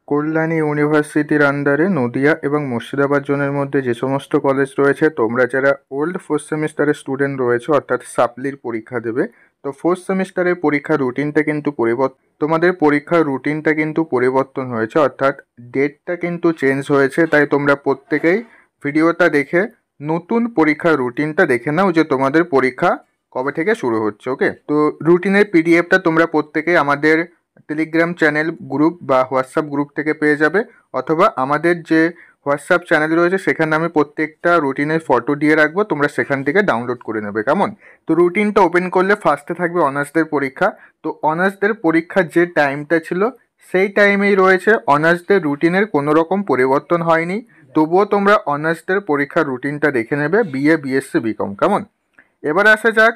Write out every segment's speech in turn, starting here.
কল্যাণী ইউনিভার্সিটির আন্ডারে নদিয়া এবং মুর্শিদাবাদ জোনের মধ্যে যে সমস্ত কলেজ রয়েছে, তোমরা যারা ওল্ড ফোর্থ সেমিস্টারের স্টুডেন্ট রয়েছে অর্থাৎ সাপ্লির পরীক্ষা দেবে, তো ফোর্থ সেমিস্টারের পরীক্ষার রুটিনটা কিন্তু তোমাদের পরীক্ষার রুটিনটা কিন্তু পরিবর্তন হয়েছে, অর্থাৎ ডেটটা কিন্তু চেঞ্জ হয়েছে। তাই তোমরা প্রত্যেকেই ভিডিওটা দেখে নতুন পরীক্ষার রুটিনটা দেখে নাও যে তোমাদের পরীক্ষা কবে থেকে শুরু হচ্ছে। ওকে, তো রুটিনের পিডিএফটা তোমরা প্রত্যেকেই আমাদের টেলিগ্রাম চ্যানেল গ্রুপ বা হোয়াটসঅ্যাপ গ্রুপ থেকে পেয়ে যাবে, অথবা আমাদের যে হোয়াটসঅ্যাপ চ্যানেল রয়েছে সেখানে আমি প্রত্যেকটা রুটিনের ফটো দিয়ে রাখবো, তোমরা সেখান থেকে ডাউনলোড করে নেবে। কেমন? তো রুটিনটা ওপেন করলে ফার্স্টে থাকবে অনার্সদের পরীক্ষা। তো অনার্সদের পরীক্ষার যে টাইমটা ছিল সেই টাইমেই রয়েছে। অনার্সদের রুটিনের কোনো রকম পরিবর্তন হয়নি, তবুও তোমরা অনার্সদের পরীক্ষার রুটিনটা দেখে নেবে, বিএ, বিএসসি, বিকম। কেমন? এবার আসা যাক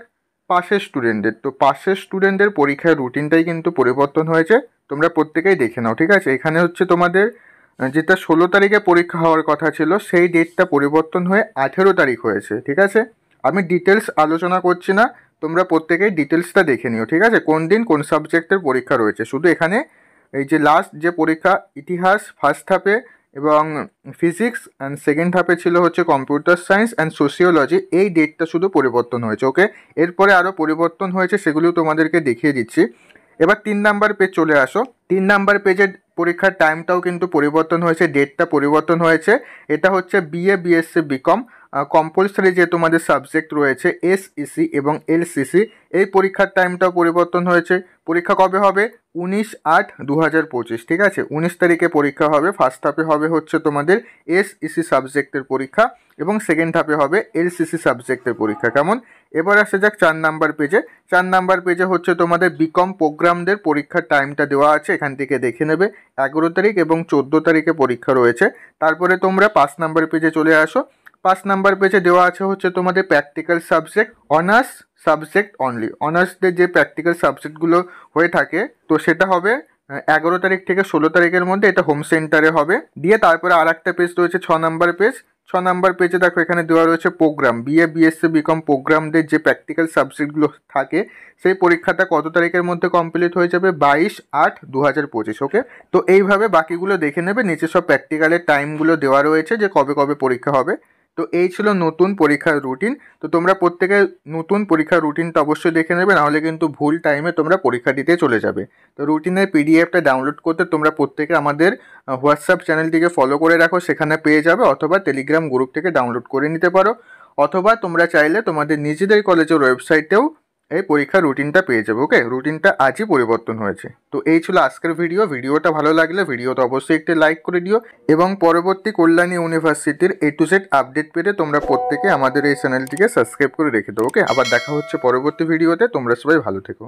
পাশের স্টুডেন্টদের। তো পাশের স্টুডেন্টদের পরীক্ষার রুটিনটাই কিন্তু পরিবর্তন হয়েছে, তোমরা প্রত্যেকেই দেখে নাও। ঠিক আছে, এখানে হচ্ছে তোমাদের যেটা 16 তারিখে পরীক্ষা হওয়ার কথা ছিল সেই ডেটটা পরিবর্তন হয়ে 18 তারিখ হয়েছে। ঠিক আছে, আমি ডিটেলস আলোচনা করছি না, তোমরা প্রত্যেকেই ডিটেলসটা দেখে নিও। ঠিক আছে, কোন দিন কোন সাবজেক্টের পরীক্ষা রয়েছে। শুধু এখানে এই যে লাস্ট যে পরীক্ষা ইতিহাস ফার্স্ট হাফে এবং ফিজিক্স অ্যান্ড সেকেন্ড হাফে ছিল হচ্ছে কম্পিউটার সায়েন্স অ্যান্ড সোশিওলজি, এই ডেটটা শুধু পরিবর্তন হয়েছে। ওকে, এরপরে আরও পরিবর্তন হয়েছে, সেগুলিও তোমাদেরকে দেখিয়ে দিচ্ছি। এবার 3 নাম্বার পেজ চলে আসো। 3 নাম্বার পেজের পরীক্ষার টাইমটাও কিন্তু পরিবর্তন হয়েছে, ডেটটা পরিবর্তন হয়েছে। এটা হচ্ছে বিএ, বিএসসি, বিকম কম্পালসারি যে তোমাদের সাবজেক্ট রয়েছে এসইসি এবং এলসিসি, এই পরীক্ষার টাইমটাও পরিবর্তন হয়েছে। পরীক্ষা কবে হবে? 19/8/2025। ঠিক আছে, 19 তারিখে পরীক্ষা হবে। ফার্স্ট হাফে হবে হচ্ছে তোমাদের এসইসি সাবজেক্টের পরীক্ষা এবং সেকেন্ড হাফে হবে এলসিসি সাবজেক্টের পরীক্ষা। কেমন? এবার আসা যাক 4 নাম্বার পেজে। 4 নাম্বার পেজে হচ্ছে তোমাদের বিকম প্রোগ্রামদের পরীক্ষার টাইমটা দেওয়া আছে, এখান থেকে দেখে নেবে। 11 তারিখ এবং 14 তারিখে পরীক্ষা রয়েছে। তারপরে তোমরা 5 নাম্বার পেজে চলে আসো। 5 নাম্বার পেজে দেওয়া আছে হচ্ছে তোমাদের practical subject, honours subject only. অনার্সদের যে প্র্যাকটিক্যাল সাবজেক্টগুলো হয়ে থাকে, তো সেটা হবে 11 তারিখ থেকে 16 তারিখের মধ্যে, এটা হোম সেন্টারে হবে। দিয়ে তারপরে আর একটা পেজ রয়েছে 6 নাম্বার পেজ। 6 নাম্বার পেজে দেখো এখানে দেওয়া রয়েছে প্রোগ্রাম, বিএ, বিএসসি, বিকম প্রোগ্রামদের যে প্র্যাকটিক্যাল সাবজেক্টগুলো থাকে সেই পরীক্ষাটা কত তারিখের মধ্যে কমপ্লিট হয়ে যাবে? 22/8/2025। ওকে, তো এইভাবে বাকিগুলো দেখে নেবে। নিচে সব প্র্যাকটিক্যালের টাইমগুলো দেওয়া রয়েছে যে কবে কবে পরীক্ষা হবে। তো এই ছিল নতুন পরীক্ষার রুটিন। তো তোমরা প্রত্যেকে নতুন পরীক্ষার রুটিনটা অবশ্যই দেখে নেবে, নাহলে কিন্তু ভুল টাইমে তোমরা পরীক্ষা দিতে চলে যাবে। তো রুটিনের পিডিএফটা ডাউনলোড করতে তোমরা প্রত্যেকে আমাদের হোয়াটসঅ্যাপ চ্যানেলটিকে ফলো করে রাখো, সেখানে পেয়ে যাবে, অথবা টেলিগ্রাম গ্রুপ থেকে ডাউনলোড করে নিতে পারো, অথবা তোমরা চাইলে তোমাদের নিজেদের কলেজের ওয়েবসাইটেও এই পরীক্ষার রুটিনটা পেয়ে যাবে। ওকে, রুটিনটা আজই পরিবর্তন হয়েছে। তো এই ছিল আজকের ভিডিওটা ভালো লাগলে ভিডিওটা অবশ্যই একটি লাইক করে দিও, এবং পরবর্তী কল্যাণী ইউনিভার্সিটির A to Z আপডেট পেতে তোমরা প্রত্যেকে আমাদের এই চ্যানেলটিকে সাবস্ক্রাইব করে রেখে দাও। ওকে, আবার দেখা হচ্ছে পরবর্তী ভিডিওতে। তোমরা সবাই ভালো থেকো।